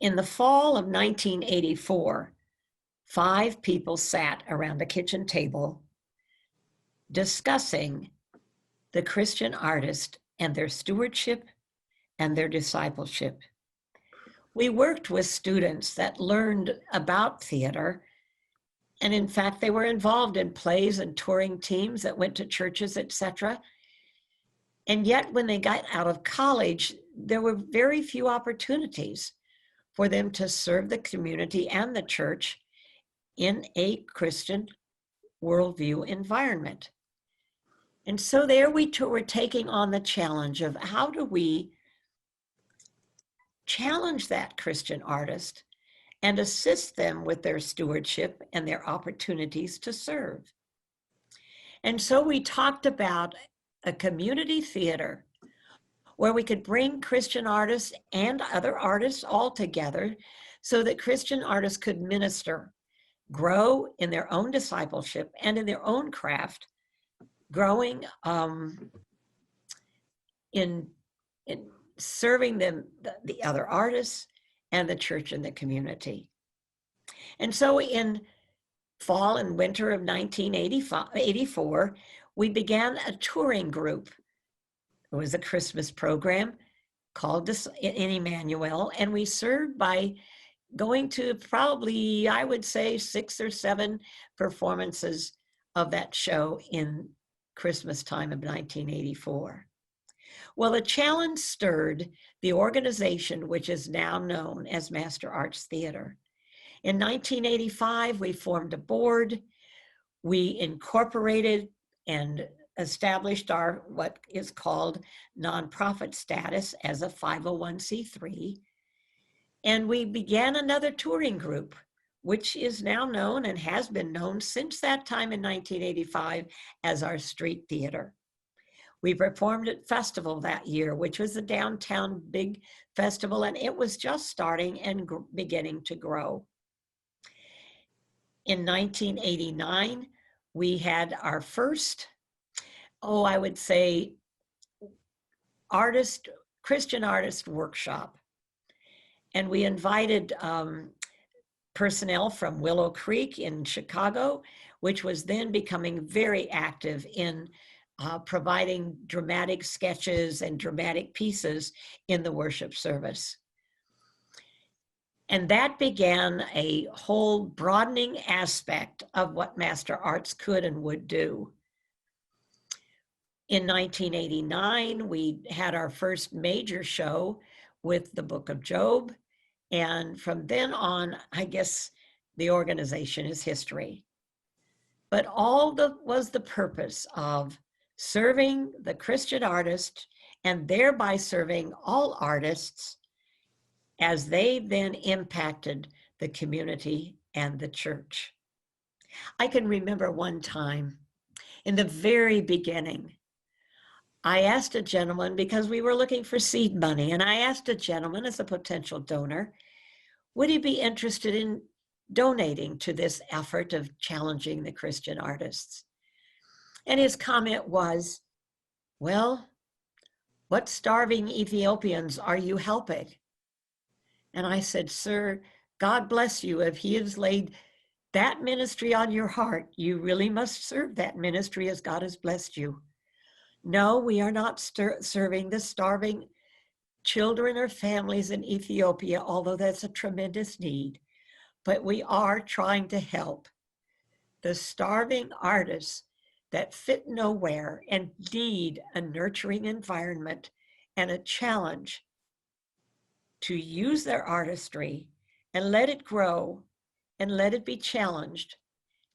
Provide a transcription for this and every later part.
In the fall of 1984, 5 people sat around a kitchen table discussing the Christian artist and their stewardship and their discipleship. We worked with students that learned about theater, and in fact, they were involved in plays and touring teams that went to churches, etc. And yet, when they got out of college, there were very few opportunities for them to serve the community and the church in a Christian worldview environment. And so there we were taking on the challenge of how do we challenge that Christian artist and assist them with their stewardship and their opportunities to serve. And so we talked about a community theater where we could bring Christian artists and other artists all together so that Christian artists could minister, grow in their own discipleship and in their own craft, growing in serving them, the other artists and the church and the community. And so in fall and winter of 1984, we began a touring group. It was a Christmas program called in Emmanuel, and we served by going to probably, I would say, 6 or 7 performances of that show in Christmas time of 1984. Well, the challenge stirred the organization, which is now known as Master Arts Theater. In 1985, we formed a board. We incorporated and established our what is called nonprofit status as a 501c3. And we began another touring group, which is now known and has been known since that time in 1985 as our street theater. We performed at festival that year, which was a downtown big festival, and it was just starting and beginning to grow. In 1989, we had our first, I would say, Christian artist workshop. And we invited personnel from Willow Creek in Chicago, which was then becoming very active in providing dramatic sketches and dramatic pieces in the worship service. And that began a whole broadening aspect of what Master Arts could and would do. In 1989, we had our first major show with the Book of Job. And from then on, I guess the organization is history. But was the purpose of serving the Christian artist and thereby serving all artists as they then impacted the community and the church. I can remember one time in the very beginning, I asked a gentleman, because we were looking for seed money, and I asked a gentleman as a potential donor, would he be interested in donating to this effort of challenging the Christian artists? And his comment was, well, what starving Ethiopians are you helping? And I said, sir, God bless you. If he has laid that ministry on your heart, you really must serve that ministry as God has blessed you. No, we are not serving the starving children or families in Ethiopia, although that's a tremendous need. But we are trying to help the starving artists that fit nowhere and need a nurturing environment and a challenge to use their artistry and let it grow and let it be challenged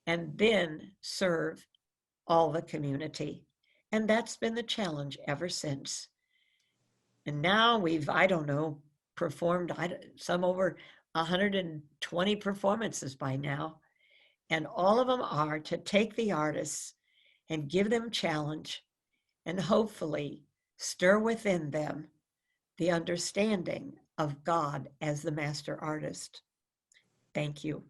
and then serve all the community. And that's been the challenge ever since. And now we've, performed some over 120 performances by now. And all of them are to take the artists and give them challenge and hopefully stir within them the understanding of God as the master artist. Thank you.